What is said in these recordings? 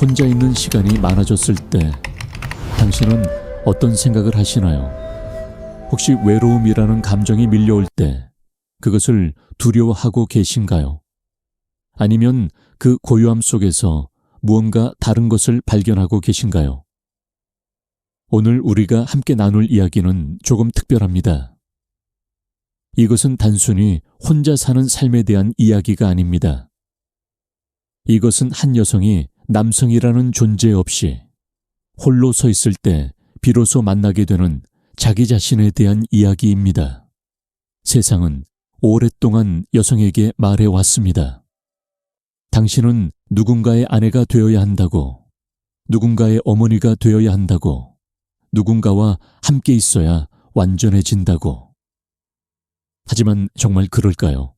혼자 있는 시간이 많아졌을 때 당신은 어떤 생각을 하시나요? 혹시 외로움이라는 감정이 밀려올 때 그것을 두려워하고 계신가요? 아니면 그 고요함 속에서 무언가 다른 것을 발견하고 계신가요? 오늘 우리가 함께 나눌 이야기는 조금 특별합니다. 이것은 단순히 혼자 사는 삶에 대한 이야기가 아닙니다. 이것은 한 여성이 남성이라는 존재 없이 홀로 서 있을 때 비로소 만나게 되는 자기 자신에 대한 이야기입니다. 세상은 오랫동안 여성에게 말해왔습니다. 당신은 누군가의 아내가 되어야 한다고, 누군가의 어머니가 되어야 한다고, 누군가와 함께 있어야 완전해진다고. 하지만 정말 그럴까요?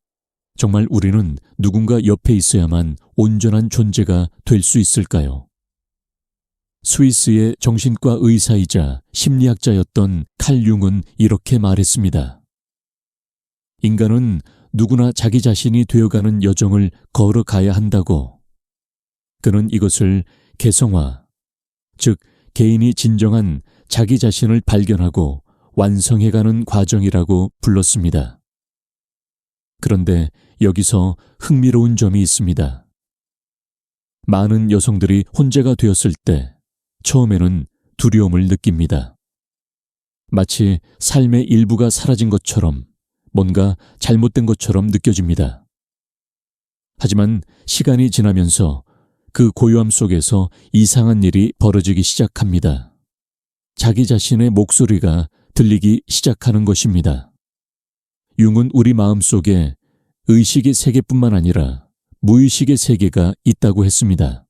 정말 우리는 누군가 옆에 있어야만 온전한 존재가 될 수 있을까요? 스위스의 정신과 의사이자 심리학자였던 칼 융은 이렇게 말했습니다. 인간은 누구나 자기 자신이 되어가는 여정을 걸어가야 한다고. 그는 이것을 개성화, 즉 개인이 진정한 자기 자신을 발견하고 완성해가는 과정이라고 불렀습니다. 그런데 여기서 흥미로운 점이 있습니다. 많은 여성들이 혼자가 되었을 때 처음에는 두려움을 느낍니다. 마치 삶의 일부가 사라진 것처럼, 뭔가 잘못된 것처럼 느껴집니다. 하지만 시간이 지나면서 그 고요함 속에서 이상한 일이 벌어지기 시작합니다. 자기 자신의 목소리가 들리기 시작하는 것입니다. 융은 우리 마음속에 의식의 세계뿐만 아니라 무의식의 세계가 있다고 했습니다.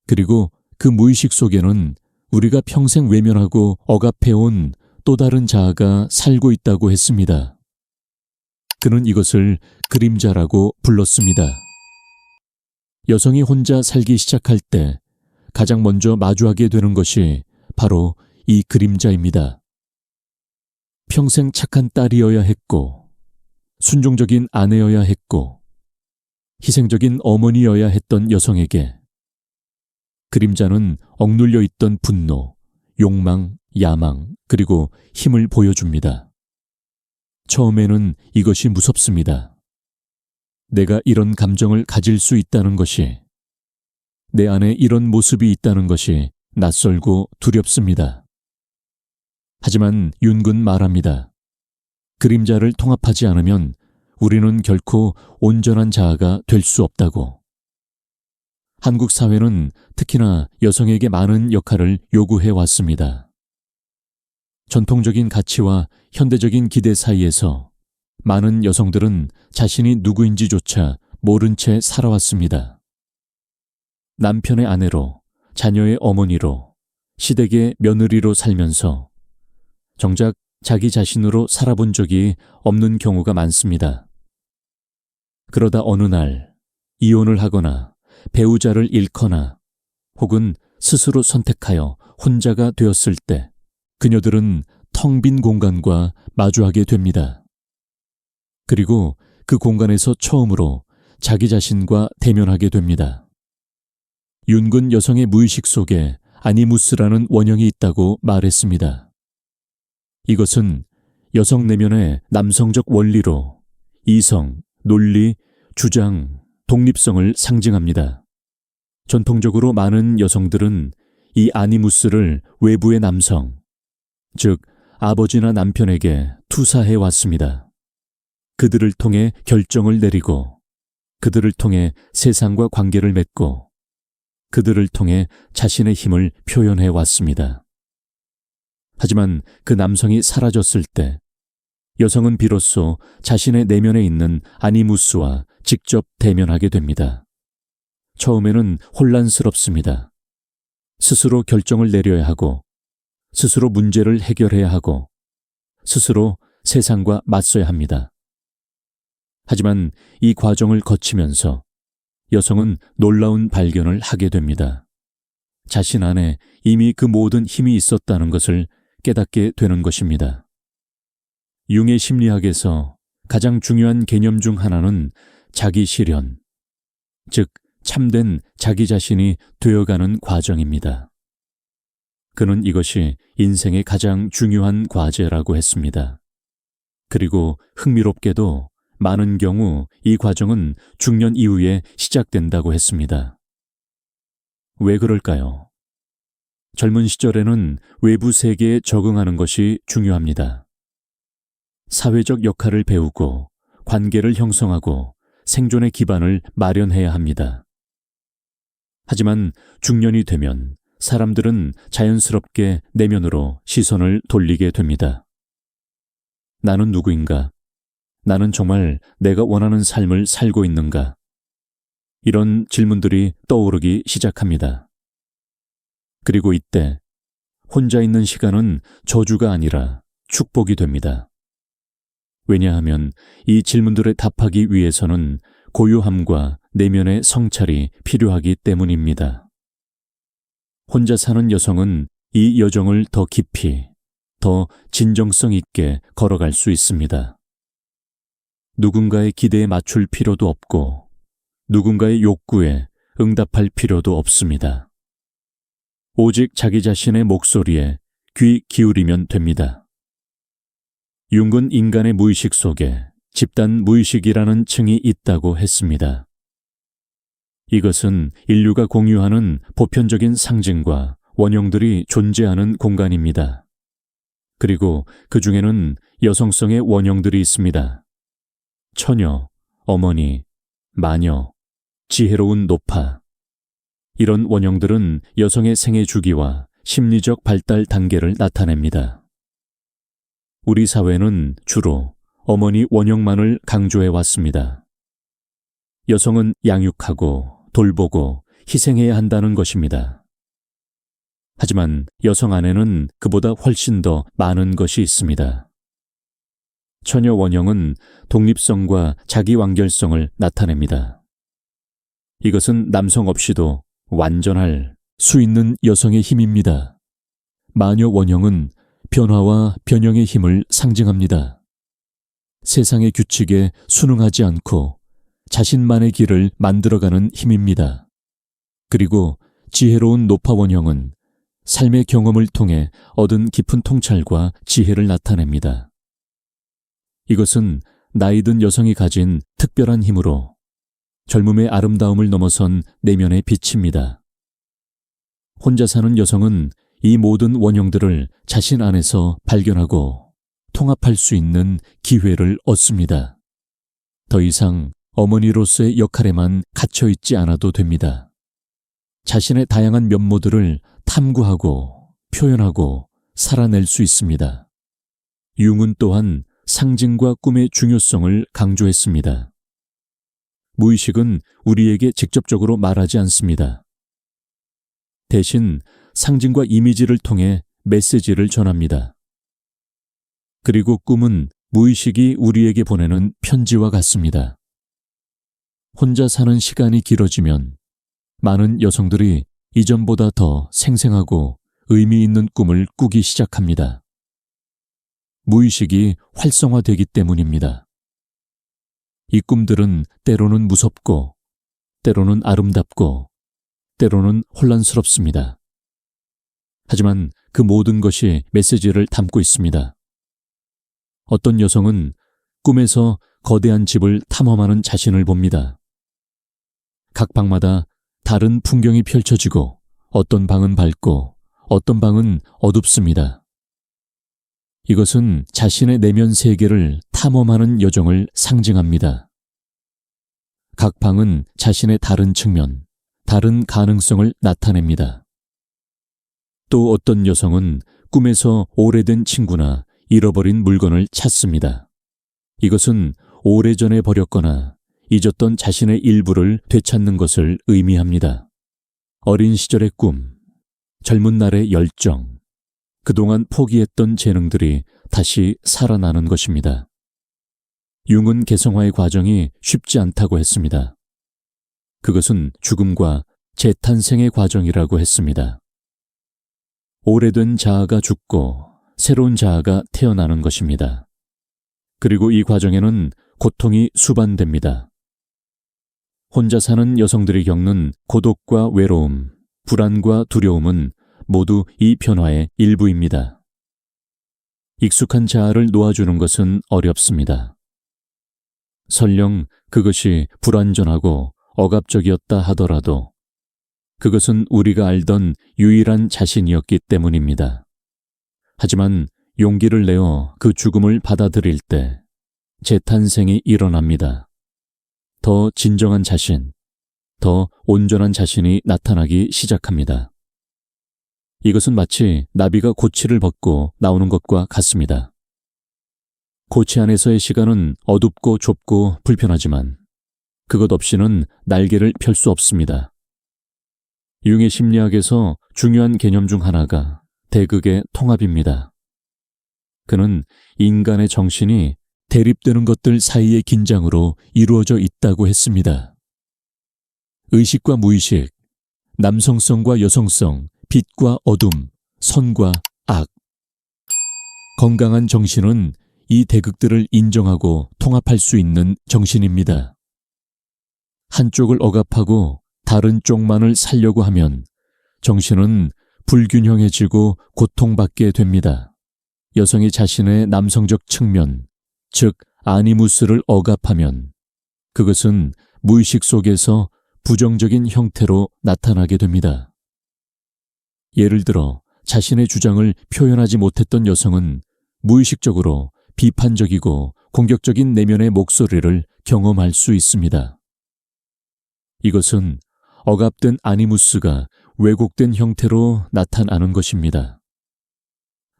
그리고 그 무의식 속에는 우리가 평생 외면하고 억압해온 또 다른 자아가 살고 있다고 했습니다. 그는 이것을 그림자라고 불렀습니다. 여성이 혼자 살기 시작할 때 가장 먼저 마주하게 되는 것이 바로 이 그림자입니다. 평생 착한 딸이어야 했고, 순종적인 아내여야 했고, 희생적인 어머니여야 했던 여성에게 그림자는 억눌려 있던 분노, 욕망, 야망, 그리고 힘을 보여줍니다. 처음에는 이것이 무섭습니다. 내가 이런 감정을 가질 수 있다는 것이, 내 안에 이런 모습이 있다는 것이 낯설고 두렵습니다. 하지만 융은 말합니다. 그림자를 통합하지 않으면 우리는 결코 온전한 자아가 될 수 없다고. 한국 사회는 특히나 여성에게 많은 역할을 요구해 왔습니다. 전통적인 가치와 현대적인 기대 사이에서 많은 여성들은 자신이 누구인지조차 모른 채 살아왔습니다. 남편의 아내로, 자녀의 어머니로, 시댁의 며느리로 살면서 정작 자기 자신으로 살아본 적이 없는 경우가 많습니다. 그러다 어느 날 이혼을 하거나 배우자를 잃거나 혹은 스스로 선택하여 혼자가 되었을 때 그녀들은 텅 빈 공간과 마주하게 됩니다. 그리고 그 공간에서 처음으로 자기 자신과 대면하게 됩니다. 융은 여성의 무의식 속에 아니무스라는 원형이 있다고 말했습니다. 이것은 여성 내면의 남성적 원리로 이성, 논리, 주장, 독립성을 상징합니다. 전통적으로 많은 여성들은 이 아니무스를 외부의 남성, 즉 아버지나 남편에게 투사해 왔습니다. 그들을 통해 결정을 내리고, 그들을 통해 세상과 관계를 맺고, 그들을 통해 자신의 힘을 표현해 왔습니다. 하지만 그 남성이 사라졌을 때 여성은 비로소 자신의 내면에 있는 아니무스와 직접 대면하게 됩니다. 처음에는 혼란스럽습니다. 스스로 결정을 내려야 하고, 스스로 문제를 해결해야 하고, 스스로 세상과 맞서야 합니다. 하지만 이 과정을 거치면서 여성은 놀라운 발견을 하게 됩니다. 자신 안에 이미 그 모든 힘이 있었다는 것을 깨닫게 되는 것입니다. 융의 심리학에서 가장 중요한 개념 중 하나는 자기 실현, 즉 참된 자기 자신이 되어가는 과정입니다. 그는 이것이 인생의 가장 중요한 과제라고 했습니다. 그리고 흥미롭게도 많은 경우 이 과정은 중년 이후에 시작된다고 했습니다. 왜 그럴까요? 젊은 시절에는 외부 세계에 적응하는 것이 중요합니다. 사회적 역할을 배우고 관계를 형성하고 생존의 기반을 마련해야 합니다. 하지만 중년이 되면 사람들은 자연스럽게 내면으로 시선을 돌리게 됩니다. 나는 누구인가? 나는 정말 내가 원하는 삶을 살고 있는가? 이런 질문들이 떠오르기 시작합니다. 그리고 이때 혼자 있는 시간은 저주가 아니라 축복이 됩니다. 왜냐하면 이 질문들에 답하기 위해서는 고요함과 내면의 성찰이 필요하기 때문입니다. 혼자 사는 여성은 이 여정을 더 깊이, 더 진정성 있게 걸어갈 수 있습니다. 누군가의 기대에 맞출 필요도 없고 누군가의 욕구에 응답할 필요도 없습니다. 오직 자기 자신의 목소리에 귀 기울이면 됩니다. 융은 인간의 무의식 속에 집단 무의식이라는 층이 있다고 했습니다. 이것은 인류가 공유하는 보편적인 상징과 원형들이 존재하는 공간입니다. 그리고 그 중에는 여성성의 원형들이 있습니다. 처녀, 어머니, 마녀, 지혜로운 노파. 이런 원형들은 여성의 생애 주기와 심리적 발달 단계를 나타냅니다. 우리 사회는 주로 어머니 원형만을 강조해 왔습니다. 여성은 양육하고 돌보고 희생해야 한다는 것입니다. 하지만 여성 안에는 그보다 훨씬 더 많은 것이 있습니다. 처녀 원형은 독립성과 자기 완결성을 나타냅니다. 이것은 남성 없이도 완전할 수 있는 여성의 힘입니다. 마녀 원형은 변화와 변형의 힘을 상징합니다. 세상의 규칙에 순응하지 않고 자신만의 길을 만들어가는 힘입니다. 그리고 지혜로운 노파 원형은 삶의 경험을 통해 얻은 깊은 통찰과 지혜를 나타냅니다. 이것은 나이든 여성이 가진 특별한 힘으로 젊음의 아름다움을 넘어선 내면의 빛입니다. 혼자 사는 여성은 이 모든 원형들을 자신 안에서 발견하고 통합할 수 있는 기회를 얻습니다. 더 이상 어머니로서의 역할에만 갇혀 있지 않아도 됩니다. 자신의 다양한 면모들을 탐구하고 표현하고 살아낼 수 있습니다. 융은 또한 상징과 꿈의 중요성을 강조했습니다. 무의식은 우리에게 직접적으로 말하지 않습니다. 대신 상징과 이미지를 통해 메시지를 전합니다. 그리고 꿈은 무의식이 우리에게 보내는 편지와 같습니다. 혼자 사는 시간이 길어지면 많은 여성들이 이전보다 더 생생하고 의미 있는 꿈을 꾸기 시작합니다. 무의식이 활성화되기 때문입니다. 이 꿈들은 때로는 무섭고, 때로는 아름답고, 때로는 혼란스럽습니다. 하지만 그 모든 것이 메시지를 담고 있습니다. 어떤 여성은 꿈에서 거대한 집을 탐험하는 자신을 봅니다. 각 방마다 다른 풍경이 펼쳐지고 어떤 방은 밝고 어떤 방은 어둡습니다. 이것은 자신의 내면 세계를 탐험하는 여정을 상징합니다. 각 방은 자신의 다른 측면, 다른 가능성을 나타냅니다. 또 어떤 여성은 꿈에서 오래된 친구나 잃어버린 물건을 찾습니다. 이것은 오래전에 버렸거나 잊었던 자신의 일부를 되찾는 것을 의미합니다. 어린 시절의 꿈, 젊은 날의 열정, 그동안 포기했던 재능들이 다시 살아나는 것입니다. 융은 개성화의 과정이 쉽지 않다고 했습니다. 그것은 죽음과 재탄생의 과정이라고 했습니다. 오래된 자아가 죽고 새로운 자아가 태어나는 것입니다. 그리고 이 과정에는 고통이 수반됩니다. 혼자 사는 여성들이 겪는 고독과 외로움, 불안과 두려움은 모두 이 변화의 일부입니다. 익숙한 자아를 놓아주는 것은 어렵습니다. 설령 그것이 불완전하고 억압적이었다 하더라도 그것은 우리가 알던 유일한 자신이었기 때문입니다. 하지만 용기를 내어 그 죽음을 받아들일 때 재탄생이 일어납니다. 더 진정한 자신, 더 온전한 자신이 나타나기 시작합니다. 이것은 마치 나비가 고치를 벗고 나오는 것과 같습니다. 고치 안에서의 시간은 어둡고 좁고 불편하지만 그것 없이는 날개를 펼 수 없습니다. 융의 심리학에서 중요한 개념 중 하나가 대극의 통합입니다. 그는 인간의 정신이 대립되는 것들 사이의 긴장으로 이루어져 있다고 했습니다. 의식과 무의식, 남성성과 여성성, 빛과 어둠, 선과 악. 건강한 정신은 이 대극들을 인정하고 통합할 수 있는 정신입니다. 한쪽을 억압하고 다른 쪽만을 살려고 하면 정신은 불균형해지고 고통받게 됩니다. 여성이 자신의 남성적 측면, 즉 아니무스를 억압하면 그것은 무의식 속에서 부정적인 형태로 나타나게 됩니다. 예를 들어 자신의 주장을 표현하지 못했던 여성은 무의식적으로 비판적이고 공격적인 내면의 목소리를 경험할 수 있습니다. 이것은 억압된 아니무스가 왜곡된 형태로 나타나는 것입니다.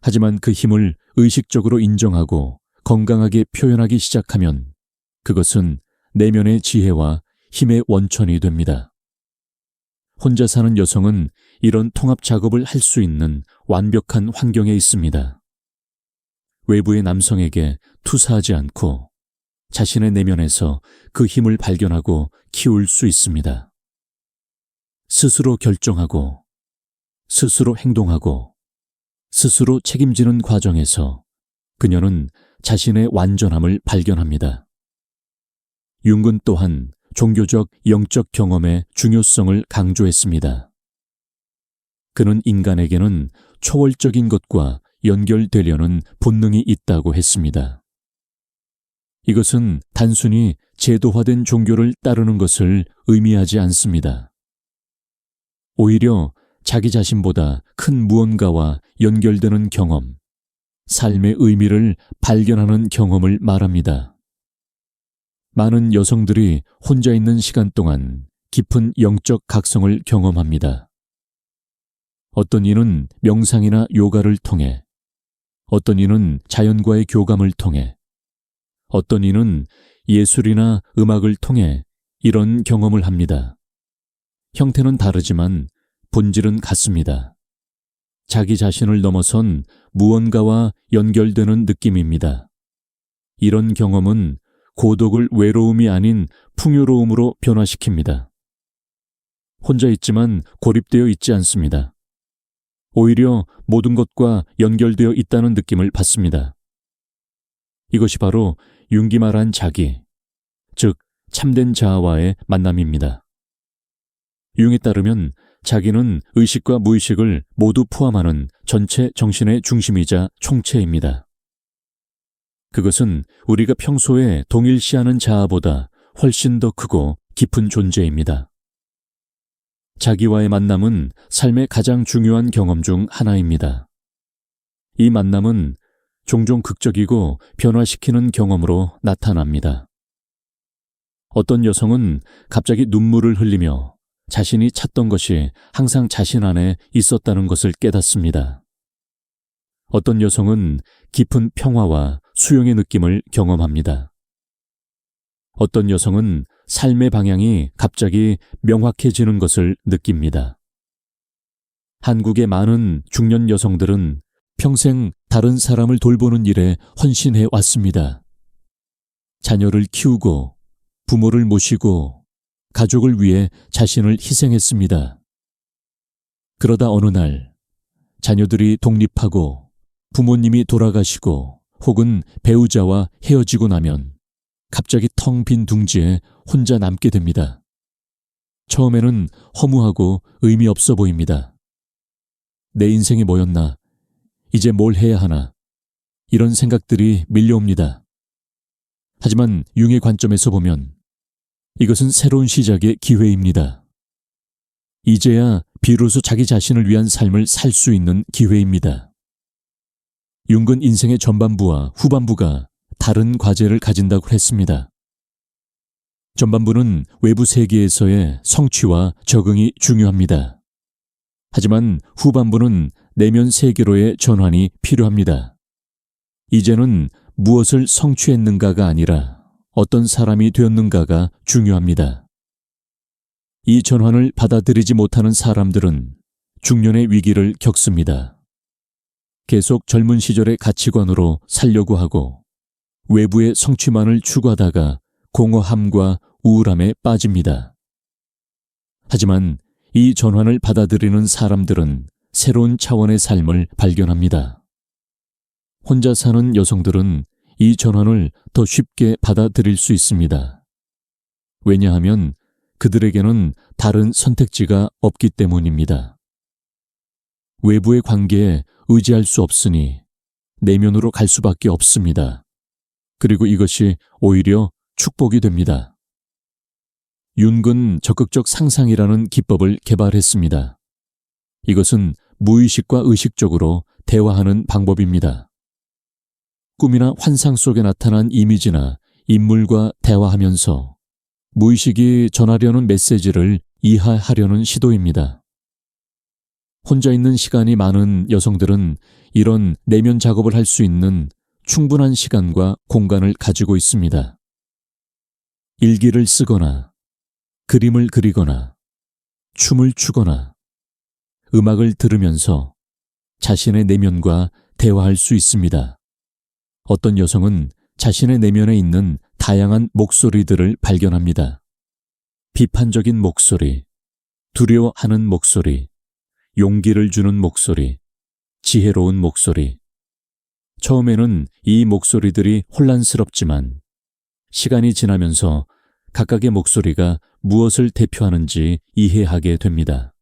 하지만 그 힘을 의식적으로 인정하고 건강하게 표현하기 시작하면 그것은 내면의 지혜와 힘의 원천이 됩니다. 혼자 사는 여성은 이런 통합 작업을 할 수 있는 완벽한 환경에 있습니다. 외부의 남성에게 투사하지 않고 자신의 내면에서 그 힘을 발견하고 키울 수 있습니다. 스스로 결정하고, 스스로 행동하고, 스스로 책임지는 과정에서 그녀는 자신의 완전함을 발견합니다. 융은 또한 종교적 영적 경험의 중요성을 강조했습니다. 그는 인간에게는 초월적인 것과 연결되려는 본능이 있다고 했습니다. 이것은 단순히 제도화된 종교를 따르는 것을 의미하지 않습니다. 오히려 자기 자신보다 큰 무언가와 연결되는 경험, 삶의 의미를 발견하는 경험을 말합니다. 많은 여성들이 혼자 있는 시간 동안 깊은 영적 각성을 경험합니다. 어떤 이는 명상이나 요가를 통해, 어떤 이는 자연과의 교감을 통해, 어떤 이는 예술이나 음악을 통해 이런 경험을 합니다. 형태는 다르지만 본질은 같습니다. 자기 자신을 넘어선 무언가와 연결되는 느낌입니다. 이런 경험은 고독을 외로움이 아닌 풍요로움으로 변화시킵니다. 혼자 있지만 고립되어 있지 않습니다. 오히려 모든 것과 연결되어 있다는 느낌을 받습니다. 이것이 바로 융이 말한 자기, 즉 참된 자아와의 만남입니다. 융에 따르면 자기는 의식과 무의식을 모두 포함하는 전체 정신의 중심이자 총체입니다. 그것은 우리가 평소에 동일시하는 자아보다 훨씬 더 크고 깊은 존재입니다. 자기와의 만남은 삶의 가장 중요한 경험 중 하나입니다. 이 만남은 종종 극적이고 변화시키는 경험으로 나타납니다. 어떤 여성은 갑자기 눈물을 흘리며 자신이 찾던 것이 항상 자신 안에 있었다는 것을 깨닫습니다. 어떤 여성은 깊은 평화와 수용의 느낌을 경험합니다. 어떤 여성은 삶의 방향이 갑자기 명확해지는 것을 느낍니다. 한국의 많은 중년 여성들은 평생 다른 사람을 돌보는 일에 헌신해 왔습니다. 자녀를 키우고 부모를 모시고 가족을 위해 자신을 희생했습니다. 그러다 어느 날 자녀들이 독립하고 부모님이 돌아가시고 혹은 배우자와 헤어지고 나면 갑자기 텅 빈 둥지에 혼자 남게 됩니다. 처음에는 허무하고 의미 없어 보입니다. 내 인생이 뭐였나? 이제 뭘 해야 하나? 이런 생각들이 밀려옵니다. 하지만 융의 관점에서 보면 이것은 새로운 시작의 기회입니다. 이제야 비로소 자기 자신을 위한 삶을 살 수 있는 기회입니다. 융은 인생의 전반부와 후반부가 다른 과제를 가진다고 했습니다. 전반부는 외부 세계에서의 성취와 적응이 중요합니다. 하지만 후반부는 내면 세계로의 전환이 필요합니다. 이제는 무엇을 성취했는가가 아니라 어떤 사람이 되었는가가 중요합니다. 이 전환을 받아들이지 못하는 사람들은 중년의 위기를 겪습니다. 계속 젊은 시절의 가치관으로 살려고 하고 외부의 성취만을 추구하다가 공허함과 우울함에 빠집니다. 하지만 이 전환을 받아들이는 사람들은 새로운 차원의 삶을 발견합니다. 혼자 사는 여성들은 이 전환을 더 쉽게 받아들일 수 있습니다. 왜냐하면 그들에게는 다른 선택지가 없기 때문입니다. 외부의 관계에 의지할 수 없으니 내면으로 갈 수밖에 없습니다. 그리고 이것이 오히려 축복이 됩니다. 융은 적극적 상상이라는 기법을 개발했습니다. 이것은 무의식과 의식적으로 대화하는 방법입니다. 꿈이나 환상 속에 나타난 이미지나 인물과 대화하면서 무의식이 전하려는 메시지를 이해하려는 시도입니다. 혼자 있는 시간이 많은 여성들은 이런 내면 작업을 할 수 있는 충분한 시간과 공간을 가지고 있습니다. 일기를 쓰거나 그림을 그리거나 춤을 추거나 음악을 들으면서 자신의 내면과 대화할 수 있습니다. 어떤 여성은 자신의 내면에 있는 다양한 목소리들을 발견합니다. 비판적인 목소리, 두려워하는 목소리, 용기를 주는 목소리, 지혜로운 목소리. 처음에는 이 목소리들이 혼란스럽지만 시간이 지나면서 각각의 목소리가 무엇을 대표하는지 이해하게 됩니다.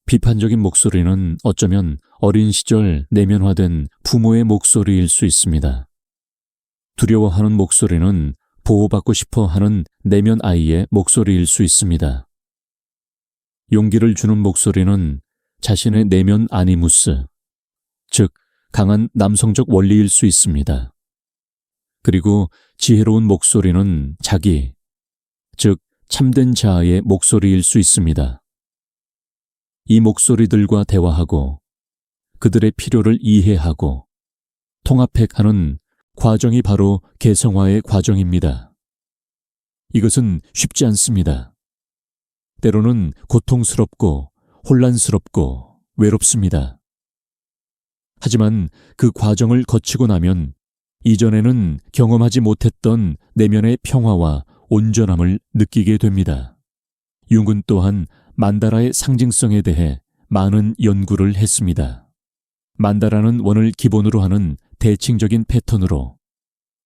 비판적인 목소리는 어쩌면 어린 시절 내면화된 부모의 목소리일 수 있습니다. 두려워하는 목소리는 보호받고 싶어 하는 내면 아이의 목소리일 수 있습니다. 용기를 주는 목소리는 자신의 내면 아니무스, 즉 강한 남성적 원리일 수 있습니다. 그리고 지혜로운 목소리는 자기, 즉 참된 자아의 목소리일 수 있습니다. 이 목소리들과 대화하고 그들의 필요를 이해하고 통합해가는 과정이 바로 개성화의 과정입니다. 이것은 쉽지 않습니다. 때로는 고통스럽고 혼란스럽고 외롭습니다. 하지만 그 과정을 거치고 나면 이전에는 경험하지 못했던 내면의 평화와 온전함을 느끼게 됩니다. 융은 또한 만다라의 상징성에 대해 많은 연구를 했습니다. 만다라는 원을 기본으로 하는 대칭적인 패턴으로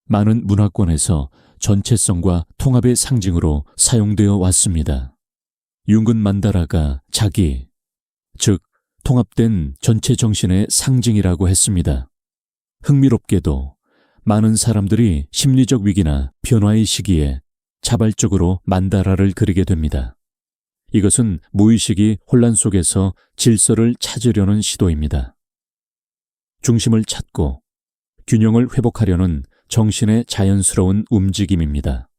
많은 문화권에서 전체성과 통합의 상징으로 사용되어 왔습니다. 융은 만다라가 자기, 즉 통합된 전체 정신의 상징이라고 했습니다. 흥미롭게도 많은 사람들이 심리적 위기나 변화의 시기에 자발적으로 만다라를 그리게 됩니다. 이것은 무의식이 혼란 속에서 질서를 찾으려는 시도입니다. 중심을 찾고 균형을 회복하려는 정신의 자연스러운 움직임입니다.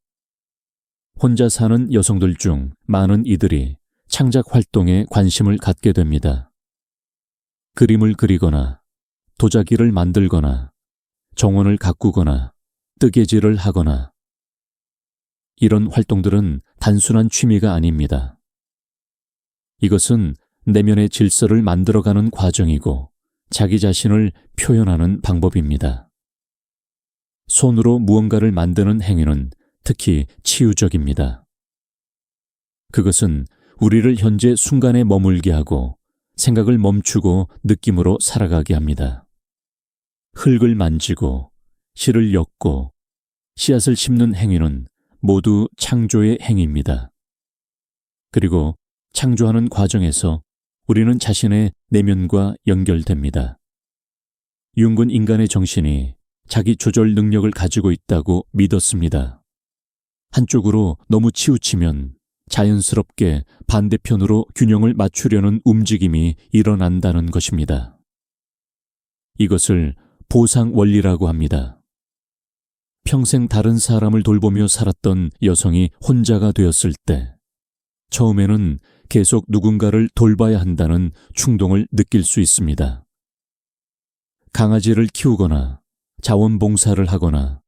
혼자 사는 여성들 중 많은 이들이 창작 활동에 관심을 갖게 됩니다. 그림을 그리거나 도자기를 만들거나 정원을 가꾸거나 뜨개질을 하거나 이런 활동들은 단순한 취미가 아닙니다. 이것은 내면의 질서를 만들어가는 과정이고 자기 자신을 표현하는 방법입니다. 손으로 무언가를 만드는 행위는 특히 치유적입니다. 그것은 우리를 현재 순간에 머물게 하고 생각을 멈추고 느낌으로 살아가게 합니다. 흙을 만지고 실을 엮고 씨앗을 심는 행위는 모두 창조의 행위입니다. 그리고 창조하는 과정에서 우리는 자신의 내면과 연결됩니다. 융은 인간의 정신이 자기 조절 능력을 가지고 있다고 믿었습니다. 한쪽으로 너무 치우치면 자연스럽게 반대편으로 균형을 맞추려는 움직임이 일어난다는 것입니다. 이것을 보상 원리라고 합니다. 평생 다른 사람을 돌보며 살았던 여성이 혼자가 되었을 때 처음에는 계속 누군가를 돌봐야 한다는 충동을 느낄 수 있습니다. 강아지를 키우거나 자원봉사를 하거나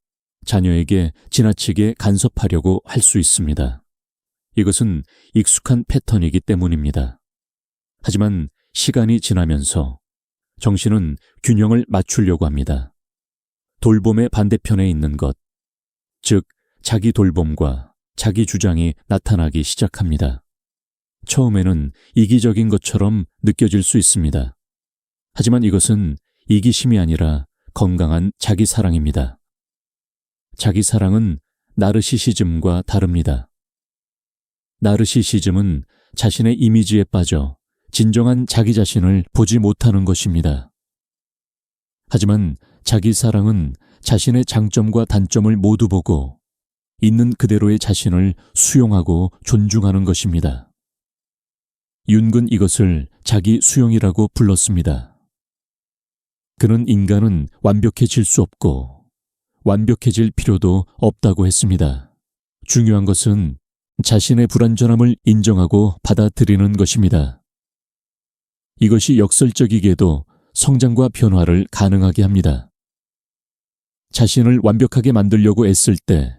자녀에게 지나치게 간섭하려고 할 수 있습니다. 이것은 익숙한 패턴이기 때문입니다. 하지만 시간이 지나면서 정신은 균형을 맞추려고 합니다. 돌봄의 반대편에 있는 것, 즉 자기 돌봄과 자기 주장이 나타나기 시작합니다. 처음에는 이기적인 것처럼 느껴질 수 있습니다. 하지만 이것은 이기심이 아니라 건강한 자기 사랑입니다. 자기 사랑은 나르시시즘과 다릅니다. 나르시시즘은 자신의 이미지에 빠져 진정한 자기 자신을 보지 못하는 것입니다. 하지만 자기 사랑은 자신의 장점과 단점을 모두 보고 있는 그대로의 자신을 수용하고 존중하는 것입니다. 융은 이것을 자기 수용이라고 불렀습니다. 그는 인간은 완벽해질 수 없고 완벽해질 필요도 없다고 했습니다. 중요한 것은 자신의 불완전함을 인정하고 받아들이는 것입니다. 이것이 역설적이게도 성장과 변화를 가능하게 합니다. 자신을 완벽하게 만들려고 애쓸 때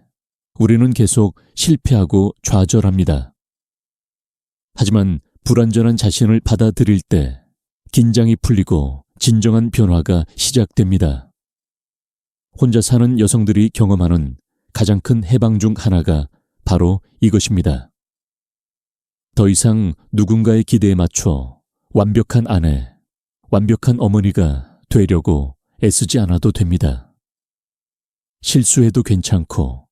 우리는 계속 실패하고 좌절합니다. 하지만 불완전한 자신을 받아들일 때 긴장이 풀리고 진정한 변화가 시작됩니다. 혼자 사는 여성들이 경험하는 가장 큰 해방 중 하나가 바로 이것입니다. 더 이상 누군가의 기대에 맞춰 완벽한 아내, 완벽한 어머니가 되려고 애쓰지 않아도 됩니다. 실수해도 괜찮고,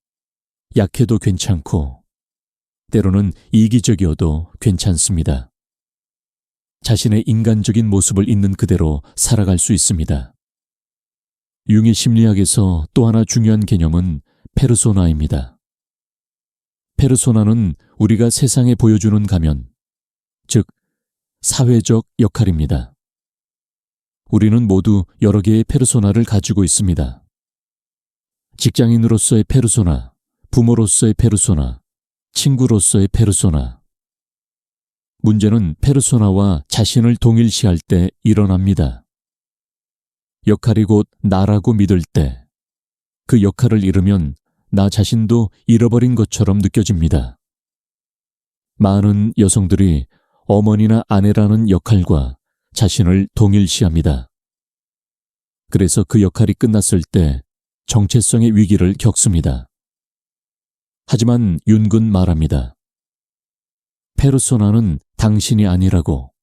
약해도 괜찮고, 때로는 이기적이어도 괜찮습니다. 자신의 인간적인 모습을 있는 그대로 살아갈 수 있습니다. 융의 심리학에서 또 하나 중요한 개념은 페르소나입니다. 페르소나는 우리가 세상에 보여주는 가면, 즉 사회적 역할입니다. 우리는 모두 여러 개의 페르소나를 가지고 있습니다. 직장인으로서의 페르소나, 부모로서의 페르소나, 친구로서의 페르소나. 문제는 페르소나와 자신을 동일시할 때 일어납니다. 역할이 곧 나라고 믿을 때 그 역할을 잃으면 나 자신도 잃어버린 것처럼 느껴집니다. 많은 여성들이 어머니나 아내라는 역할과 자신을 동일시합니다. 그래서 그 역할이 끝났을 때 정체성의 위기를 겪습니다. 하지만 융은 말합니다. 페르소나는 당신이 아니라고.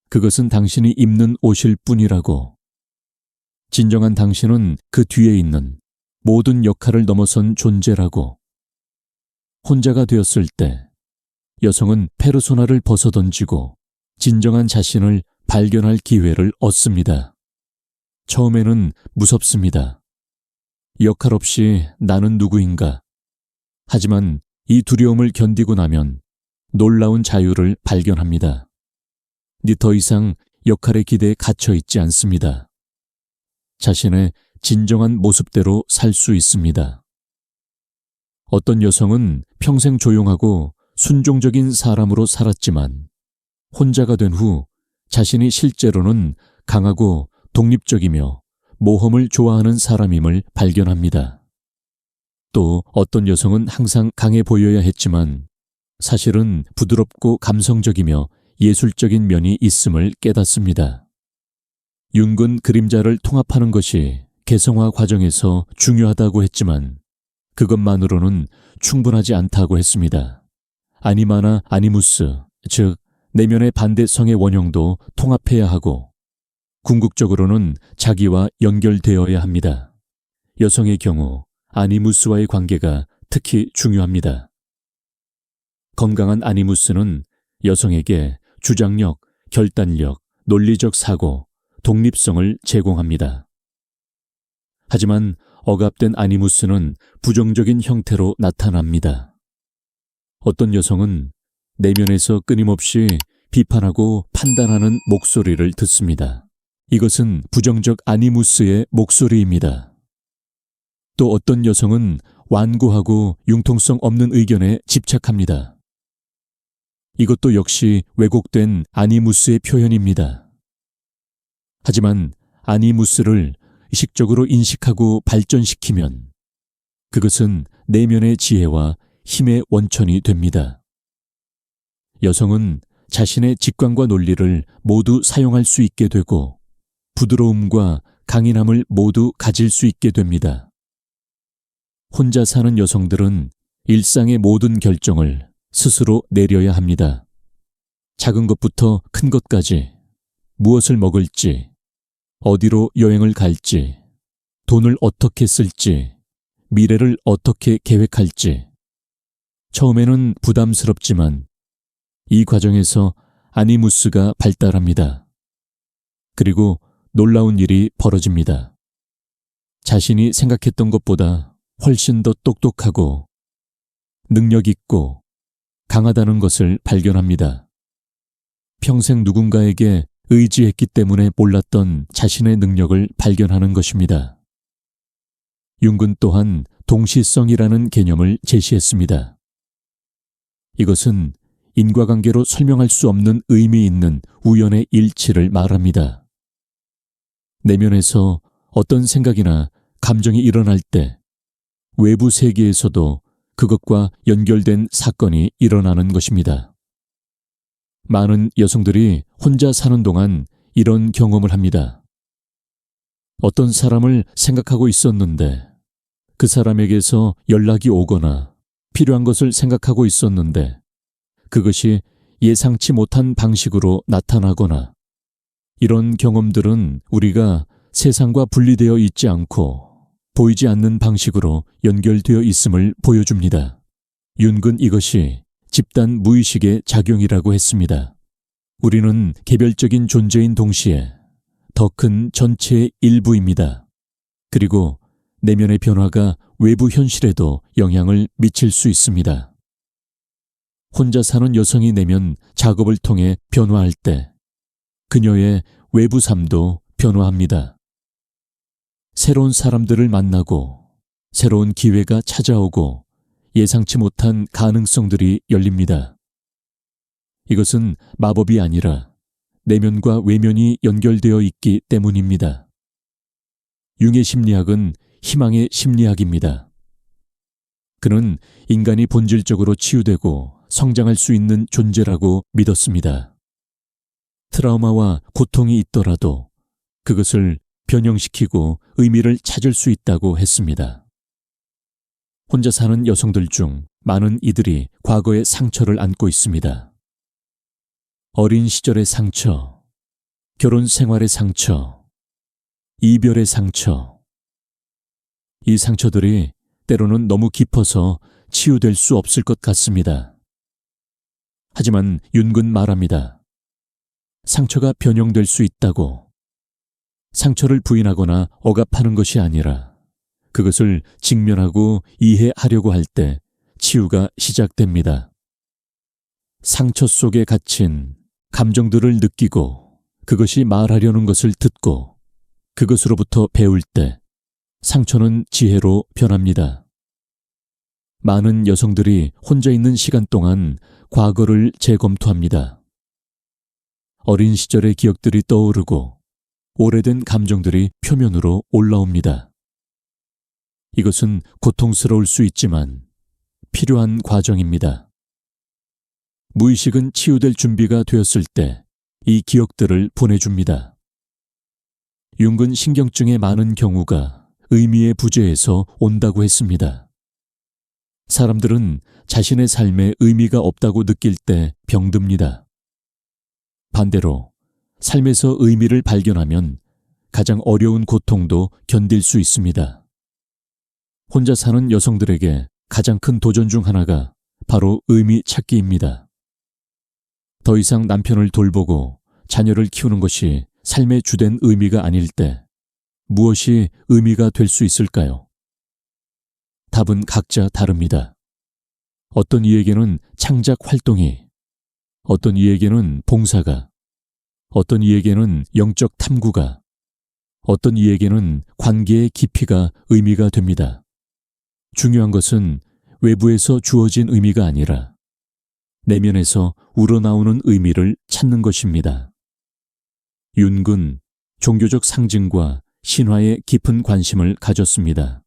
그것은 당신이 입는 옷일 뿐이라고. 진정한 당신은 그 뒤에 있는 모든 역할을 넘어선 존재라고. 혼자가 되었을 때 여성은 페르소나를 벗어던지고 진정한 자신을 발견할 기회를 얻습니다. 처음에는 무섭습니다. 역할 없이 나는 누구인가. 하지만 이 두려움을 견디고 나면 놀라운 자유를 발견합니다. 더 이상 역할의 기대에 갇혀 있지 않습니다. 자신의 진정한 모습대로 살 수 있습니다. 어떤 여성은 평생 조용하고 순종적인 사람으로 살았지만 혼자가 된 후 자신이 실제로는 강하고 독립적이며 모험을 좋아하는 사람임을 발견합니다. 또 어떤 여성은 항상 강해 보여야 했지만 사실은 부드럽고 감성적이며 예술적인 면이 있음을 깨닫습니다. 융은 그림자를 통합하는 것이 개성화 과정에서 중요하다고 했지만 그것만으로는 충분하지 않다고 했습니다. 아니마나 아니무스, 즉 내면의 반대성의 원형도 통합해야 하고 궁극적으로는 자기와 연결되어야 합니다. 여성의 경우 아니무스와의 관계가 특히 중요합니다. 건강한 아니무스는 여성에게 주장력, 결단력, 논리적 사고, 독립성을 제공합니다. 하지만 억압된 아니무스는 부정적인 형태로 나타납니다. 어떤 여성은 내면에서 끊임없이 비판하고 판단하는 목소리를 듣습니다. 이것은 부정적 아니무스의 목소리입니다. 또 어떤 여성은 완고하고 융통성 없는 의견에 집착합니다. 이것도 역시 왜곡된 아니무스의 표현입니다. 하지만 아니무스를 의식적으로 인식하고 발전시키면 그것은 내면의 지혜와 힘의 원천이 됩니다. 여성은 자신의 직관과 논리를 모두 사용할 수 있게 되고 부드러움과 강인함을 모두 가질 수 있게 됩니다. 혼자 사는 여성들은 일상의 모든 결정을 스스로 내려야 합니다. 작은 것부터 큰 것까지 무엇을 먹을지, 어디로 여행을 갈지, 돈을 어떻게 쓸지, 미래를 어떻게 계획할지. 처음에는 부담스럽지만 이 과정에서 아니무스가 발달합니다. 그리고 놀라운 일이 벌어집니다. 자신이 생각했던 것보다 훨씬 더 똑똑하고 능력 있고 강하다는 것을 발견합니다. 평생 누군가에게 의지했기 때문에 몰랐던 자신의 능력을 발견하는 것입니다. 융은 또한 동시성이라는 개념을 제시했습니다. 이것은 인과관계로 설명할 수 없는 의미 있는 우연의 일치를 말합니다. 내면에서 어떤 생각이나 감정이 일어날 때 외부 세계에서도 그것과 연결된 사건이 일어나는 것입니다. 많은 여성들이 혼자 사는 동안 이런 경험을 합니다. 어떤 사람을 생각하고 있었는데 그 사람에게서 연락이 오거나 필요한 것을 생각하고 있었는데 그것이 예상치 못한 방식으로 나타나거나 이런 경험들은 우리가 세상과 분리되어 있지 않고 보이지 않는 방식으로 연결되어 있음을 보여줍니다. 융은 이것이 집단 무의식의 작용이라고 했습니다. 우리는 개별적인 존재인 동시에 더 큰 전체의 일부입니다. 그리고 내면의 변화가 외부 현실에도 영향을 미칠 수 있습니다. 혼자 사는 여성이 내면 작업을 통해 변화할 때 그녀의 외부 삶도 변화합니다. 새로운 사람들을 만나고 새로운 기회가 찾아오고 예상치 못한 가능성들이 열립니다. 이것은 마법이 아니라 내면과 외면이 연결되어 있기 때문입니다. 융의 심리학은 희망의 심리학입니다. 그는 인간이 본질적으로 치유되고 성장할 수 있는 존재라고 믿었습니다. 트라우마와 고통이 있더라도 그것을 변형시키고 의미를 찾을 수 있다고 했습니다. 혼자 사는 여성들 중 많은 이들이 과거의 상처를 안고 있습니다. 어린 시절의 상처, 결혼 생활의 상처, 이별의 상처. 이 상처들이 때로는 너무 깊어서 치유될 수 없을 것 같습니다. 하지만 융은 말합니다. 상처가 변형될 수 있다고. 상처를 부인하거나 억압하는 것이 아니라 그것을 직면하고 이해하려고 할 때 치유가 시작됩니다. 상처 속에 갇힌 감정들을 느끼고 그것이 말하려는 것을 듣고 그것으로부터 배울 때 상처는 지혜로 변합니다. 많은 여성들이 혼자 있는 시간 동안 과거를 재검토합니다. 어린 시절의 기억들이 떠오르고 오래된 감정들이 표면으로 올라옵니다. 이것은 고통스러울 수 있지만 필요한 과정입니다. 무의식은 치유될 준비가 되었을 때 이 기억들을 보내줍니다. 융은 신경증의 많은 경우가 의미의 부재에서 온다고 했습니다. 사람들은 자신의 삶에 의미가 없다고 느낄 때 병듭니다. 반대로 삶에서 의미를 발견하면 가장 어려운 고통도 견딜 수 있습니다. 혼자 사는 여성들에게 가장 큰 도전 중 하나가 바로 의미 찾기입니다. 더 이상 남편을 돌보고 자녀를 키우는 것이 삶의 주된 의미가 아닐 때 무엇이 의미가 될 수 있을까요? 답은 각자 다릅니다. 어떤 이에게는 창작 활동이, 어떤 이에게는 봉사가, 어떤 이에게는 영적 탐구가, 어떤 이에게는 관계의 깊이가 의미가 됩니다. 중요한 것은 외부에서 주어진 의미가 아니라 내면에서 우러나오는 의미를 찾는 것입니다. 윤근, 종교적 상징과 신화에 깊은 관심을 가졌습니다.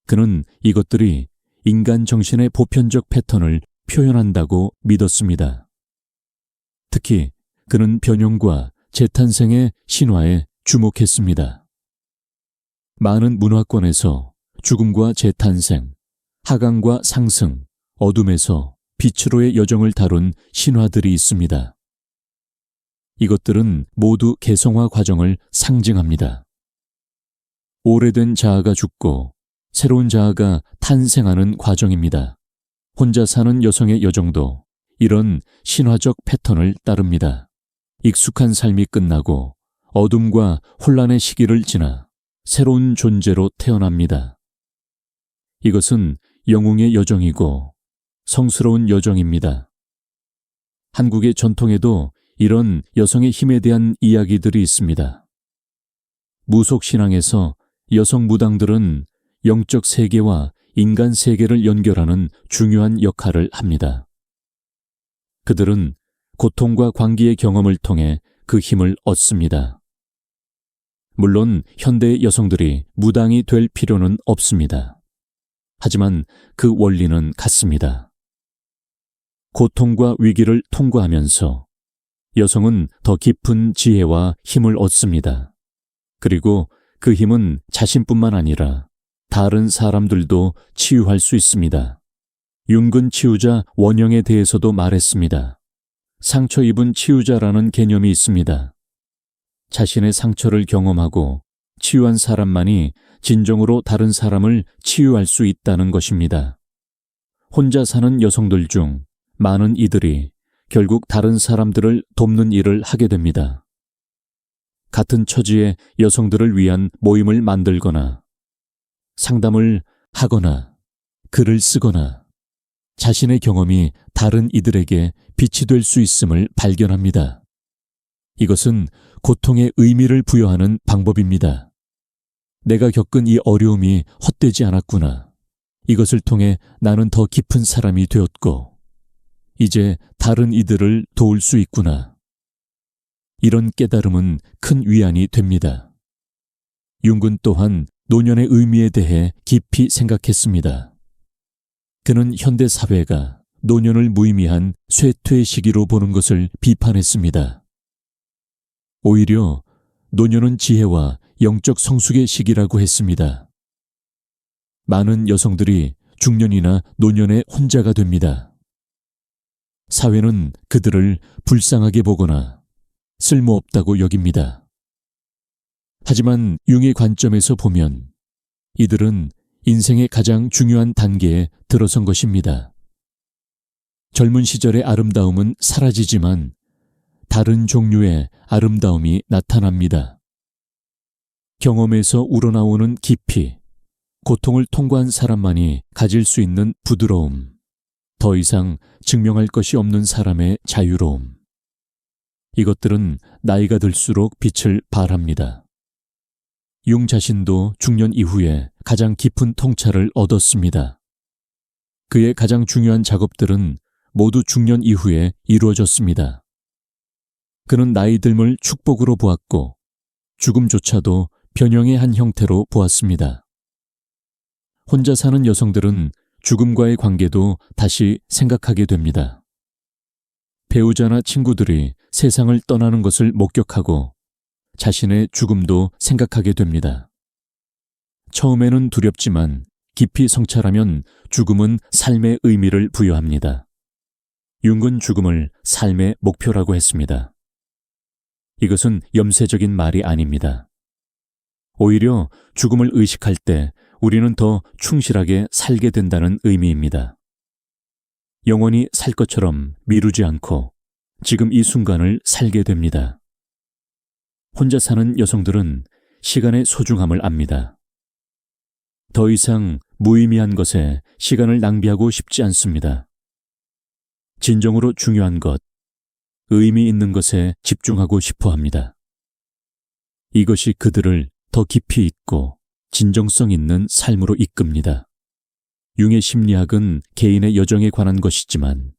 그는 이것들이 인간 정신의 보편적 패턴을 표현한다고 믿었습니다. 특히 그는 변형과 재탄생의 신화에 주목했습니다. 많은 문화권에서 죽음과 재탄생, 하강과 상승, 어둠에서 빛으로의 여정을 다룬 신화들이 있습니다. 이것들은 모두 개성화 과정을 상징합니다. 오래된 자아가 죽고 새로운 자아가 탄생하는 과정입니다. 혼자 사는 여성의 여정도 이런 신화적 패턴을 따릅니다. 익숙한 삶이 끝나고 어둠과 혼란의 시기를 지나 새로운 존재로 태어납니다. 이것은 영웅의 여정이고 성스러운 여정입니다. 한국의 전통에도 이런 여성의 힘에 대한 이야기들이 있습니다. 무속신앙에서 여성 무당들은 영적 세계와 인간 세계를 연결하는 중요한 역할을 합니다. 그들은 고통과 광기의 경험을 통해 그 힘을 얻습니다. 물론 현대의 여성들이 무당이 될 필요는 없습니다. 하지만 그 원리는 같습니다. 고통과 위기를 통과하면서 여성은 더 깊은 지혜와 힘을 얻습니다. 그리고 그 힘은 자신뿐만 아니라 다른 사람들도 치유할 수 있습니다. 윤근 치유자 원영에 대해서도 말했습니다. 상처 입은 치유자라는 개념이 있습니다. 자신의 상처를 경험하고 치유한 사람만이 진정으로 다른 사람을 치유할 수 있다는 것입니다. 혼자 사는 여성들 중 많은 이들이 결국 다른 사람들을 돕는 일을 하게 됩니다. 같은 처지의 여성들을 위한 모임을 만들거나 상담을 하거나 글을 쓰거나 자신의 경험이 다른 이들에게 빛이 될 수 있음을 발견합니다. 이것은 고통의 의미를 부여하는 방법입니다. 내가 겪은 이 어려움이 헛되지 않았구나. 이것을 통해 나는 더 깊은 사람이 되었고 이제 다른 이들을 도울 수 있구나. 이런 깨달음은 큰 위안이 됩니다. 윤근 또한 노년의 의미에 대해 깊이 생각했습니다. 그는 현대 사회가 노년을 무의미한 쇠퇴의 시기로 보는 것을 비판했습니다. 오히려 노년은 지혜와 영적 성숙의 시기라고 했습니다. 많은 여성들이 중년이나 노년에 혼자가 됩니다. 사회는 그들을 불쌍하게 보거나 쓸모없다고 여깁니다. 하지만 융의 관점에서 보면 이들은 인생의 가장 중요한 단계에 들어선 것입니다. 젊은 시절의 아름다움은 사라지지만 다른 종류의 아름다움이 나타납니다. 경험에서 우러나오는 깊이, 고통을 통과한 사람만이 가질 수 있는 부드러움, 더 이상 증명할 것이 없는 사람의 자유로움. 이것들은 나이가 들수록 빛을 발합니다. 융 자신도 중년 이후에 가장 깊은 통찰을 얻었습니다. 그의 가장 중요한 작업들은 모두 중년 이후에 이루어졌습니다. 그는 나이 듦을 축복으로 보았고 죽음조차도 변형의 한 형태로 보았습니다. 혼자 사는 여성들은 죽음과의 관계도 다시 생각하게 됩니다. 배우자나 친구들이 세상을 떠나는 것을 목격하고 자신의 죽음도 생각하게 됩니다. 처음에는 두렵지만 깊이 성찰하면 죽음은 삶의 의미를 부여합니다. 융은 죽음을 삶의 목표라고 했습니다. 이것은 염세적인 말이 아닙니다. 오히려 죽음을 의식할 때 우리는 더 충실하게 살게 된다는 의미입니다. 영원히 살 것처럼 미루지 않고 지금 이 순간을 살게 됩니다. 혼자 사는 여성들은 시간의 소중함을 압니다. 더 이상 무의미한 것에 시간을 낭비하고 싶지 않습니다. 진정으로 중요한 것, 의미 있는 것에 집중하고 싶어 합니다. 이것이 그들을 더 깊이 있고 진정성 있는 삶으로 이끕니다. 융의 심리학은 개인의 여정에 관한 것이지만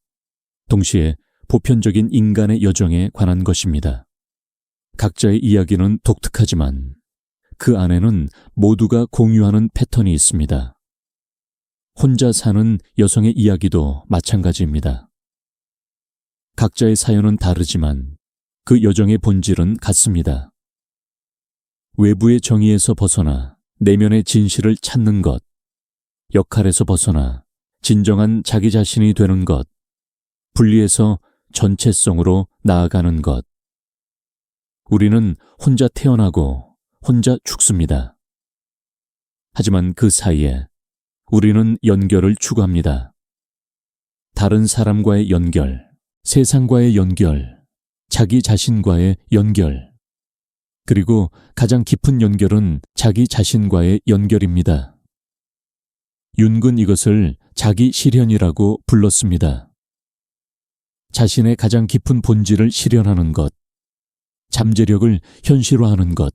동시에 보편적인 인간의 여정에 관한 것입니다. 각자의 이야기는 독특하지만 그 안에는 모두가 공유하는 패턴이 있습니다. 혼자 사는 여성의 이야기도 마찬가지입니다. 각자의 사연은 다르지만 그 여정의 본질은 같습니다. 외부의 정의에서 벗어나 내면의 진실을 찾는 것, 역할에서 벗어나 진정한 자기 자신이 되는 것, 분리해서 전체성으로 나아가는 것. 우리는 혼자 태어나고 혼자 죽습니다. 하지만 그 사이에 우리는 연결을 추구합니다. 다른 사람과의 연결, 세상과의 연결, 자기 자신과의 연결, 그리고 가장 깊은 연결은 자기 자신과의 연결입니다. 윤근 이것을 자기 실현이라고 불렀습니다. 자신의 가장 깊은 본질을 실현하는 것, 잠재력을 현실화하는 것,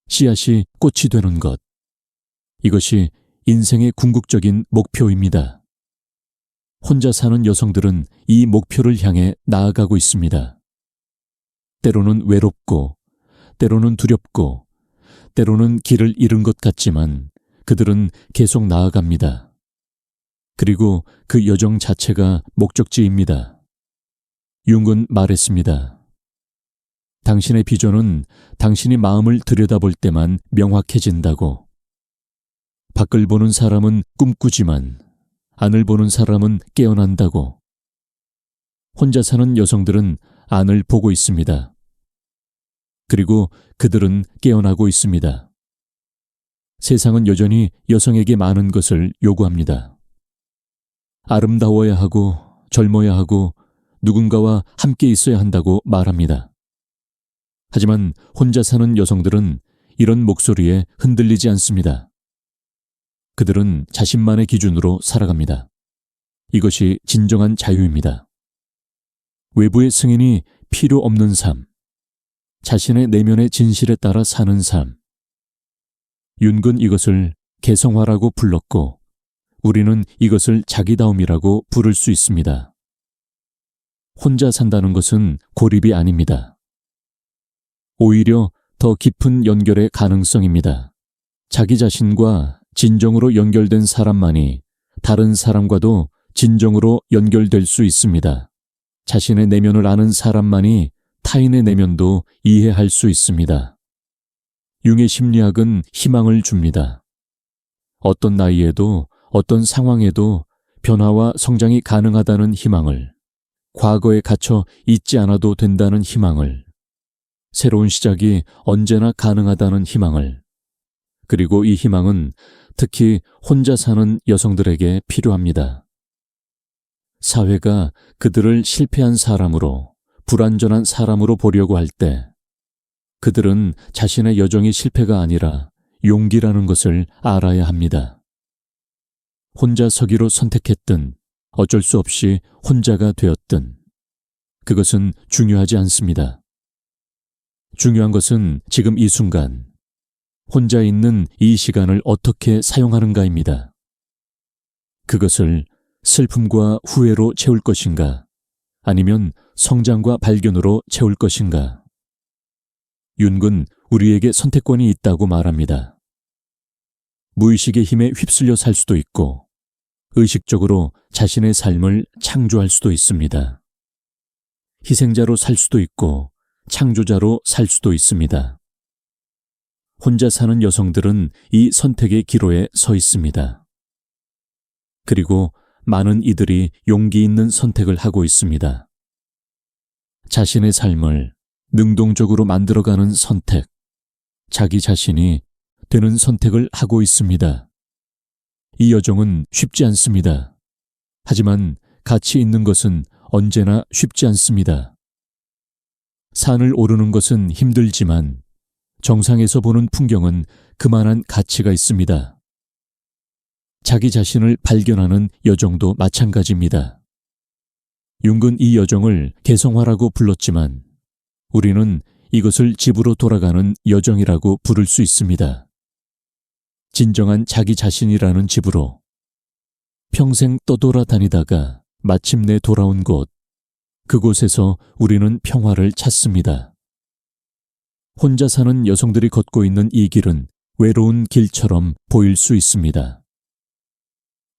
씨앗이 꽃이 되는 것. 이것이 인생의 궁극적인 목표입니다. 혼자 사는 여성들은 이 목표를 향해 나아가고 있습니다. 때로는 외롭고, 때로는 두렵고, 때로는 길을 잃은 것 같지만 그들은 계속 나아갑니다. 그리고 그 여정 자체가 목적지입니다. 융은 말했습니다. 당신의 비전은 당신이 마음을 들여다볼 때만 명확해진다고. 밖을 보는 사람은 꿈꾸지만 안을 보는 사람은 깨어난다고. 혼자 사는 여성들은 안을 보고 있습니다. 그리고 그들은 깨어나고 있습니다. 세상은 여전히 여성에게 많은 것을 요구합니다. 아름다워야 하고 젊어야 하고 누군가와 함께 있어야 한다고 말합니다. 하지만 혼자 사는 여성들은 이런 목소리에 흔들리지 않습니다. 그들은 자신만의 기준으로 살아갑니다. 이것이 진정한 자유입니다. 외부의 승인이 필요 없는 삶, 자신의 내면의 진실에 따라 사는 삶. 윤근 이것을 개성화라고 불렀고 우리는 이것을 자기다움이라고 부를 수 있습니다. 혼자 산다는 것은 고립이 아닙니다. 오히려 더 깊은 연결의 가능성입니다. 자기 자신과 진정으로 연결된 사람만이 다른 사람과도 진정으로 연결될 수 있습니다. 자신의 내면을 아는 사람만이 타인의 내면도 이해할 수 있습니다. 융의 심리학은 희망을 줍니다. 어떤 나이에도 어떤 상황에도 변화와 성장이 가능하다는 희망을, 과거에 갇혀 있지 않아도 된다는 희망을, 새로운 시작이 언제나 가능하다는 희망을, 그리고 이 희망은 특히 혼자 사는 여성들에게 필요합니다. 사회가 그들을 실패한 사람으로, 불완전한 사람으로 보려고 할 때 그들은 자신의 여정이 실패가 아니라 용기라는 것을 알아야 합니다. 혼자 서기로 선택했든 어쩔 수 없이 혼자가 되었든 그것은 중요하지 않습니다. 중요한 것은 지금 이 순간, 혼자 있는 이 시간을 어떻게 사용하는가입니다. 그것을 슬픔과 후회로 채울 것인가, 아니면 성장과 발견으로 채울 것인가. 윤근 우리에게 선택권이 있다고 말합니다. 무의식의 힘에 휩쓸려 살 수도 있고 의식적으로 자신의 삶을 창조할 수도 있습니다. 희생자로 살 수도 있고 창조자로 살 수도 있습니다. 혼자 사는 여성들은 이 선택의 기로에 서 있습니다. 그리고 많은 이들이 용기 있는 선택을 하고 있습니다. 자신의 삶을 능동적으로 만들어가는 선택, 자기 자신이 되는 선택을 하고 있습니다. 이 여정은 쉽지 않습니다. 하지만 가치 있는 것은 언제나 쉽지 않습니다. 산을 오르는 것은 힘들지만 정상에서 보는 풍경은 그만한 가치가 있습니다. 자기 자신을 발견하는 여정도 마찬가지입니다. 융은 이 여정을 개성화라고 불렀지만 우리는 이것을 집으로 돌아가는 여정이라고 부를 수 있습니다. 진정한 자기 자신이라는 집으로 평생 떠돌아다니다가 마침내 돌아온 곳, 그곳에서 우리는 평화를 찾습니다. 혼자 사는 여성들이 걷고 있는 이 길은 외로운 길처럼 보일 수 있습니다.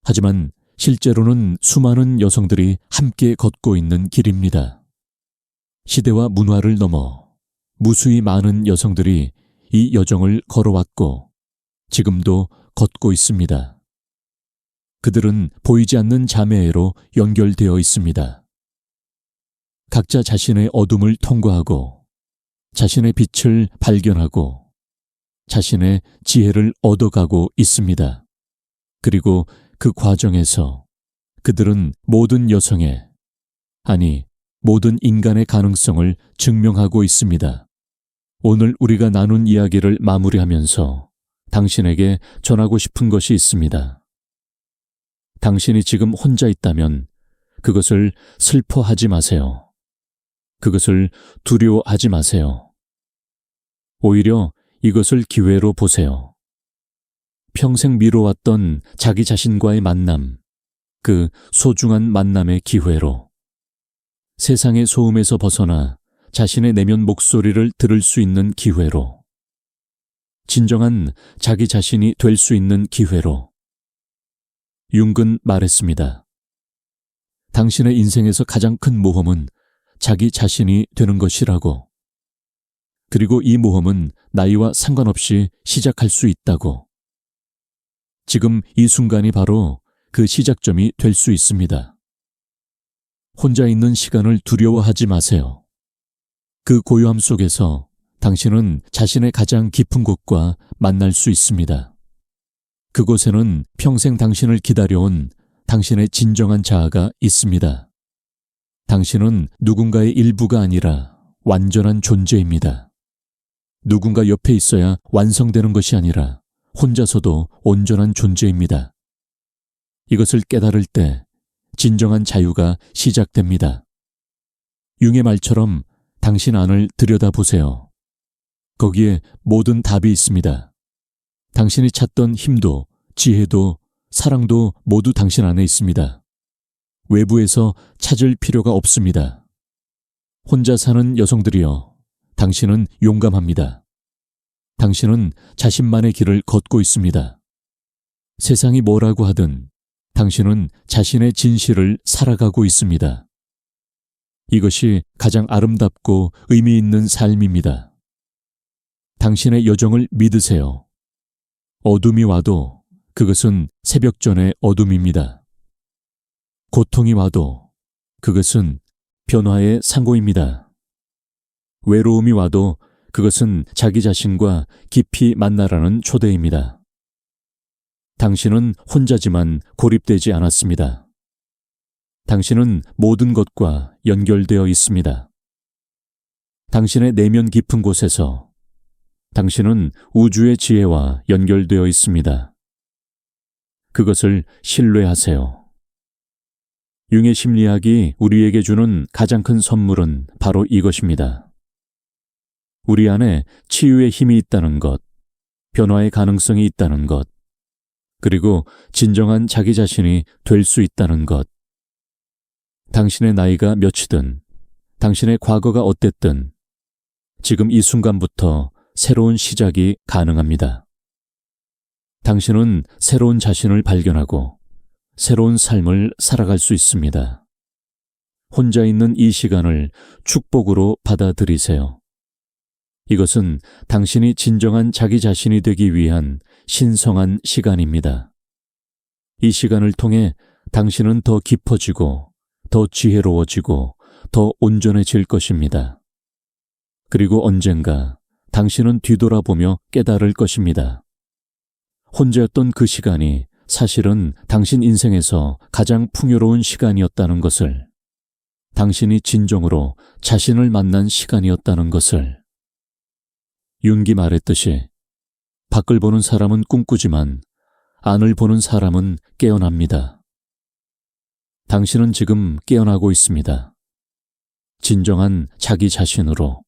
하지만 실제로는 수많은 여성들이 함께 걷고 있는 길입니다. 시대와 문화를 넘어 무수히 많은 여성들이 이 여정을 걸어왔고 지금도 걷고 있습니다. 그들은 보이지 않는 자매애로 연결되어 있습니다. 각자 자신의 어둠을 통과하고 자신의 빛을 발견하고 자신의 지혜를 얻어가고 있습니다. 그리고 그 과정에서 그들은 모든 여성의, 아니 모든 인간의 가능성을 증명하고 있습니다. 오늘 우리가 나눈 이야기를 마무리하면서 당신에게 전하고 싶은 것이 있습니다. 당신이 지금 혼자 있다면 그것을 슬퍼하지 마세요. 그것을 두려워하지 마세요. 오히려 이것을 기회로 보세요. 평생 미뤄왔던 자기 자신과의 만남, 그 소중한 만남의 기회로 세상의 소음에서 벗어나 자신의 내면 목소리를 들을 수 있는 기회로 진정한 자기 자신이 될 수 있는 기회로 융은 말했습니다. 당신의 인생에서 가장 큰 모험은 자기 자신이 되는 것이라고. 그리고 이 모험은 나이와 상관없이 시작할 수 있다고. 지금 이 순간이 바로 그 시작점이 될 수 있습니다. 혼자 있는 시간을 두려워하지 마세요. 그 고요함 속에서 당신은 자신의 가장 깊은 곳과 만날 수 있습니다. 그곳에는 평생 당신을 기다려온 당신의 진정한 자아가 있습니다. 당신은 누군가의 일부가 아니라 완전한 존재입니다. 누군가 옆에 있어야 완성되는 것이 아니라 혼자서도 온전한 존재입니다. 이것을 깨달을 때 진정한 자유가 시작됩니다. 융의 말처럼 당신 안을 들여다보세요. 거기에 모든 답이 있습니다. 당신이 찾던 힘도, 지혜도, 사랑도 모두 당신 안에 있습니다. 외부에서 찾을 필요가 없습니다. 혼자 사는 여성들이여, 당신은 용감합니다. 당신은 자신만의 길을 걷고 있습니다. 세상이 뭐라고 하든 당신은 자신의 진실을 살아가고 있습니다. 이것이 가장 아름답고 의미 있는 삶입니다. 당신의 여정을 믿으세요. 어둠이 와도 그것은 새벽 전의 어둠입니다. 고통이 와도 그것은 변화의 상고입니다. 외로움이 와도 그것은 자기 자신과 깊이 만나라는 초대입니다. 당신은 혼자지만 고립되지 않았습니다. 당신은 모든 것과 연결되어 있습니다. 당신의 내면 깊은 곳에서 당신은 우주의 지혜와 연결되어 있습니다. 그것을 신뢰하세요. 융의 심리학이 우리에게 주는 가장 큰 선물은 바로 이것입니다. 우리 안에 치유의 힘이 있다는 것, 변화의 가능성이 있다는 것, 그리고 진정한 자기 자신이 될 수 있다는 것. 당신의 나이가 몇이든, 당신의 과거가 어땠든, 지금 이 순간부터 새로운 시작이 가능합니다. 당신은 새로운 자신을 발견하고 새로운 삶을 살아갈 수 있습니다. 혼자 있는 이 시간을 축복으로 받아들이세요. 이것은 당신이 진정한 자기 자신이 되기 위한 신성한 시간입니다. 이 시간을 통해 당신은 더 깊어지고 더 지혜로워지고 더 온전해질 것입니다. 그리고 언젠가 당신은 뒤돌아보며 깨달을 것입니다. 혼자였던 그 시간이 사실은 당신 인생에서 가장 풍요로운 시간이었다는 것을, 당신이 진정으로 자신을 만난 시간이었다는 것을. 윤기 말했듯이 밖을 보는 사람은 꿈꾸지만 안을 보는 사람은 깨어납니다. 당신은 지금 깨어나고 있습니다. 진정한 자기 자신으로.